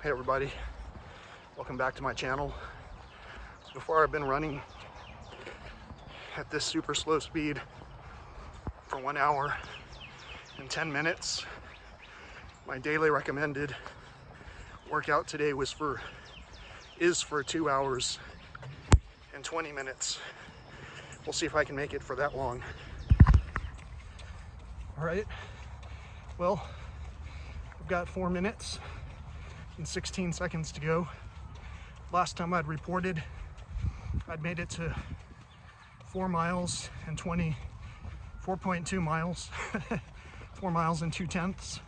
Hey everybody, welcome back to my channel. So far I've been running at this super slow speed for 1 hour and 10 minutes. My daily recommended workout today is for 2 hours and 20 minutes. We'll see if I can make it for that long. All right, well, I've got 4 minutes and 16 seconds to go. Last time I'd reported, I'd made it to 4 miles and 4.2 miles, 4 miles and 2/10.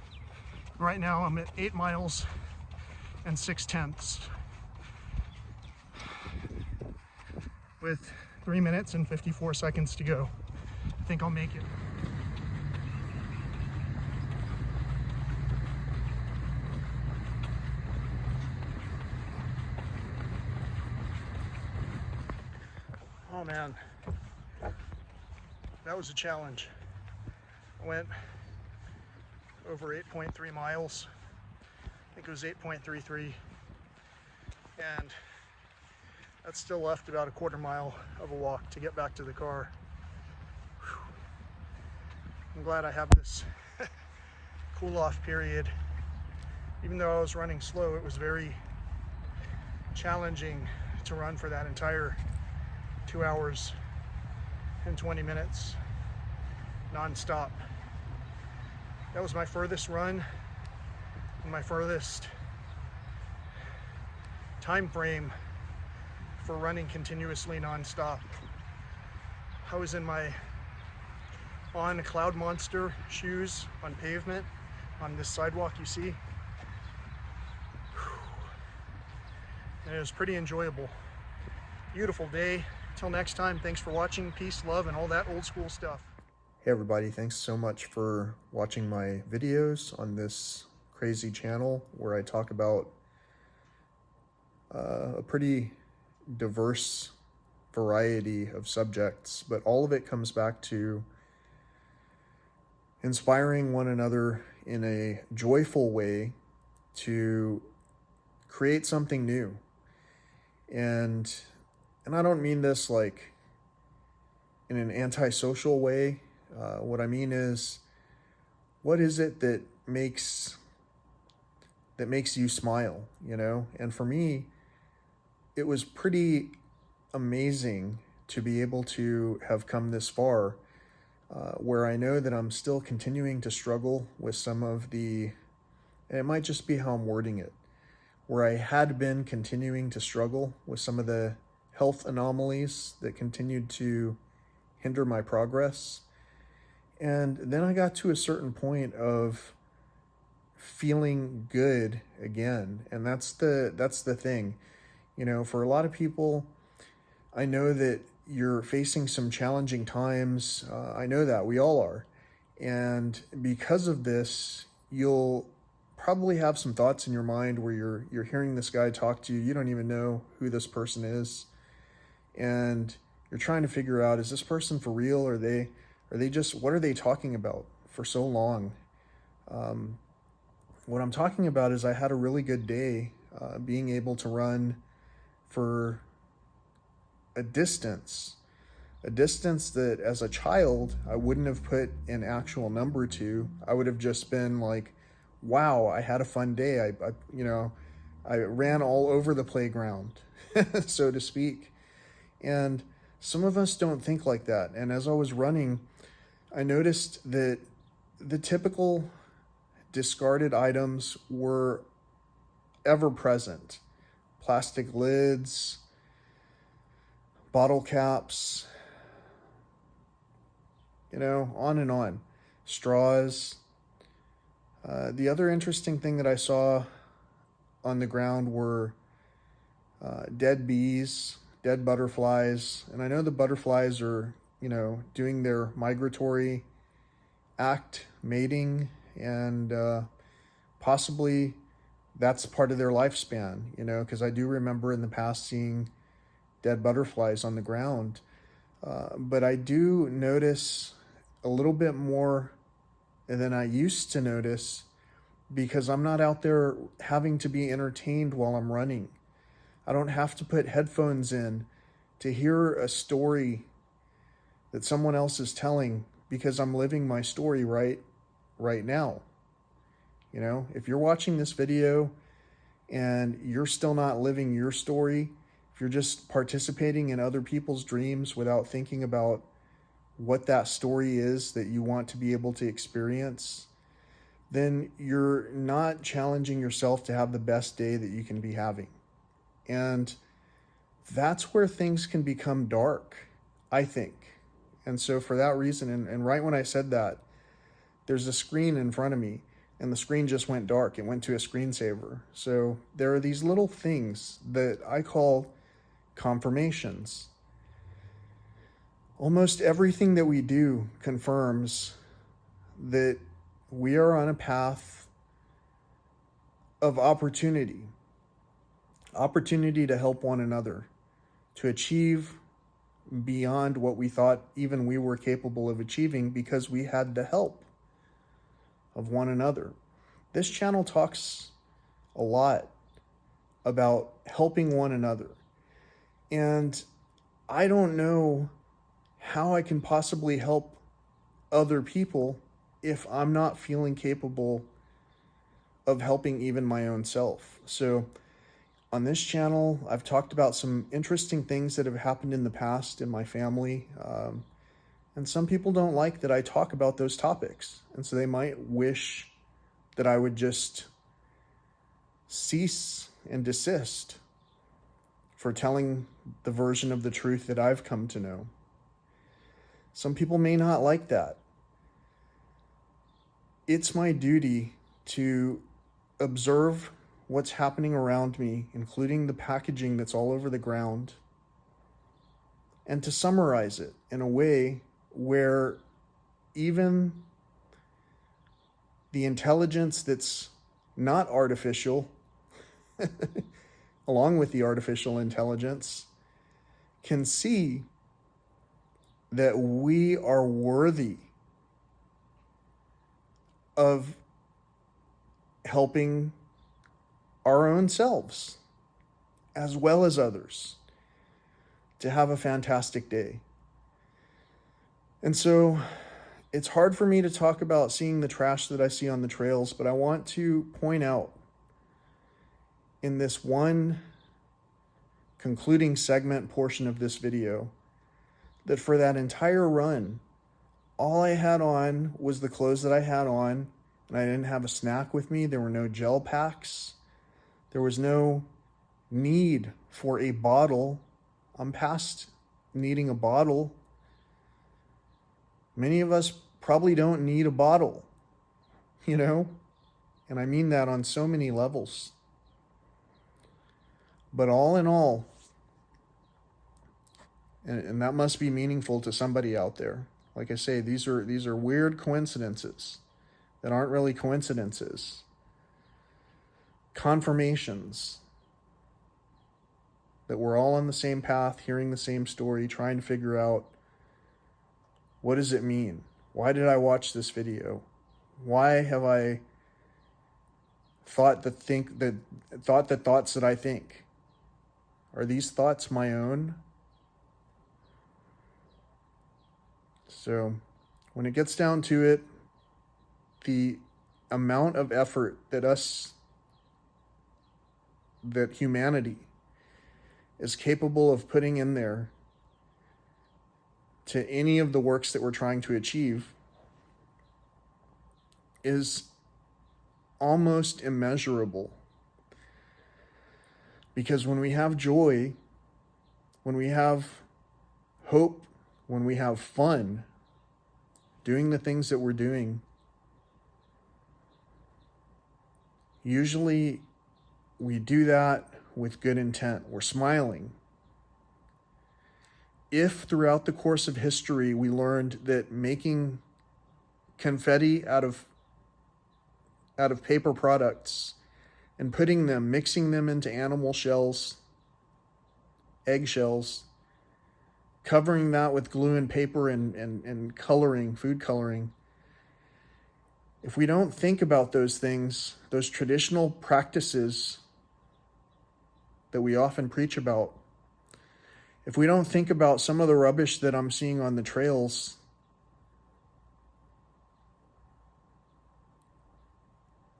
Right now I'm at 8 miles and 6/10 with 3 minutes and 54 seconds to go. I think I'll make it. Oh man, that was a challenge. I went over 8.3 miles. I think it was 8.33, and that still left about a quarter mile of a walk to get back to the car. Whew. I'm glad I have this cool off period. Even though I was running slow, it was very challenging to run for that entire 2 hours and 20 minutes non-stop. That was my furthest run and my furthest time frame for running continuously non-stop. I was in my Cloudmonster shoes on pavement on this sidewalk you see. And it was pretty enjoyable. Beautiful day. Till next time, thanks for watching. Peace, love, and all that old school stuff. Hey everybody, thanks so much for watching my videos on this crazy channel where I talk about a pretty diverse variety of subjects, but all of it comes back to inspiring one another in a joyful way to create something new. And I don't mean this like in an antisocial way. What I mean is, what is it that makes you smile, you know? And for me, it was pretty amazing to be able to have come this far, where I know that I'm still continuing to struggle with some of and it might just be how I'm wording it, where I had been continuing to struggle with some of the health anomalies that continued to hinder my progress. And then I got to a certain point of feeling good again. And that's the thing. You know, for a lot of people, I know that you're facing some challenging times. I know that we all are. And because of this, you'll probably have some thoughts in your mind where you're hearing this guy talk to you. You don't even know who this person is. And you're trying to figure out, is this person for real? Or are they just, what are they talking about for so long? What I'm talking about is I had a really good day being able to run for a distance that as a child, I wouldn't have put an actual number to. I would have just been like, wow, I had a fun day. I ran all over the playground, so to speak. And some of us don't think like that. And as I was running, I noticed that the typical discarded items were ever present. Plastic lids, bottle caps, you know, on and on. Straws. The other interesting thing that I saw on the ground were dead bees, dead butterflies. And I know the butterflies are, you know, doing their migratory act, mating, and possibly that's part of their lifespan, you know, because I do remember in the past seeing dead butterflies on the ground. But I do notice a little bit more than I used to notice because I'm not out there having to be entertained while I'm running. I don't have to put headphones in to hear a story that someone else is telling, because I'm living my story right now. You know, if you're watching this video and you're still not living your story, if you're just participating in other people's dreams without thinking about what that story is that you want to be able to experience, then you're not challenging yourself to have the best day that you can be having. And that's where things can become dark, I think. And so for that reason, and right when I said that, there's a screen in front of me, and the screen just went dark. It went to a screensaver. So there are these little things that I call confirmations. Almost everything that we do confirms that we are on a path of opportunity to help one another, to achieve beyond what we thought even we were capable of achieving, because we had the help of one another. This channel talks a lot about helping one another. And I don't know how I can possibly help other people if I'm not feeling capable of helping even my own self. So on this channel, I've talked about some interesting things that have happened in the past in my family. And some people don't like that I talk about those topics. And so they might wish that I would just cease and desist for telling the version of the truth that I've come to know. Some people may not like that. It's my duty to observe what's happening around me, including the packaging that's all over the ground, and to summarize it in a way where even the intelligence that's not artificial, along with the artificial intelligence, can see that we are worthy of helping our own selves as well as others to have a fantastic day. And so it's hard for me to talk about seeing the trash that I see on the trails, but I want to point out in this one concluding segment portion of this video that for that entire run, all I had on was the clothes that I had on, and I didn't have a snack with me. There were no gel packs. There was no need for a bottle. I'm past needing a bottle. Many of us probably don't need a bottle, you know? And I mean that on so many levels. But all in all, and that must be meaningful to somebody out there. Like I say, these are weird coincidences that aren't really coincidences. Confirmations that we're all on the same path, hearing the same story, trying to figure out, what does it mean? Why did I watch this video? Why have I thought the thoughts that I think? Are these thoughts my own? So when it gets down to it, the amount of effort that humanity is capable of putting in there to any of the works that we're trying to achieve is almost immeasurable. Because when we have joy, when we have hope, when we have fun doing the things that we're doing, usually we do that with good intent. We're smiling. If throughout the course of history we learned that making confetti out of paper products and mixing them into animal shells, eggshells, covering that with glue and paper and coloring, food coloring, if we don't think about those things, those traditional practices that we often preach about, if we don't think about some of the rubbish that I'm seeing on the trails,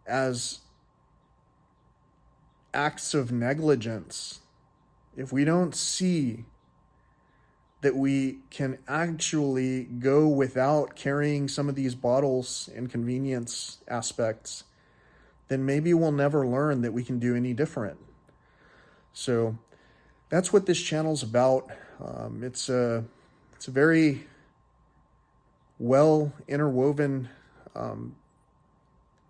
as acts of negligence, if we don't see that we can actually go without carrying some of these bottles and convenience aspects, then maybe we'll never learn that we can do any different. So that's what this channel's about. It's a very well interwoven,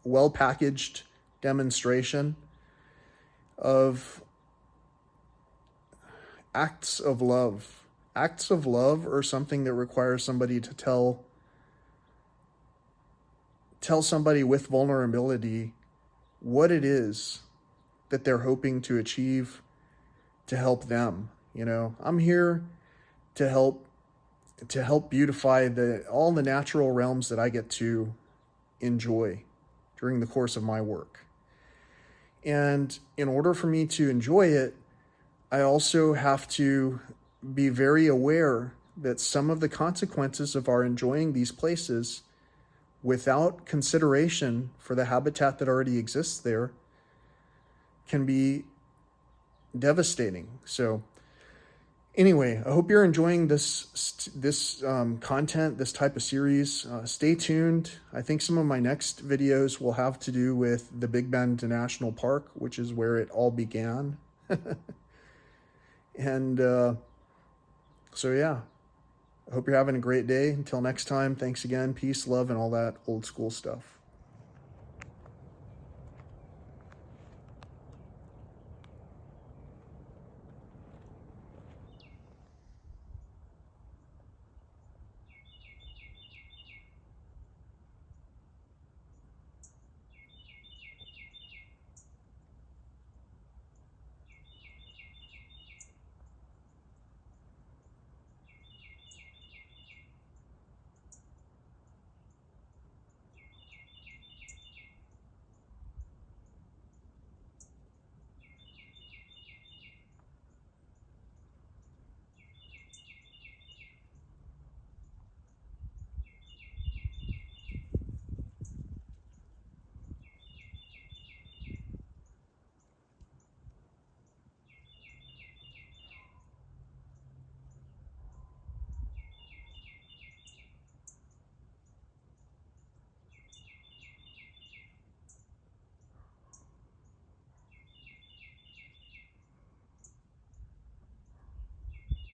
well packaged demonstration of acts of love. Acts of love are something that requires somebody to tell somebody with vulnerability what it is that they're hoping to achieve to help them. You know, I'm here to help beautify all the natural realms that I get to enjoy during the course of my work. And in order for me to enjoy it, I also have to be very aware that some of the consequences of our enjoying these places without consideration for the habitat that already exists there can be devastating. So anyway, I hope you're enjoying this content, this type of series. Stay tuned. I think some of my next videos will have to do with the Big Bend National Park, which is where it all began. And so yeah, I hope you're having a great day. Until next time, thanks again. Peace, love, and all that old school stuff.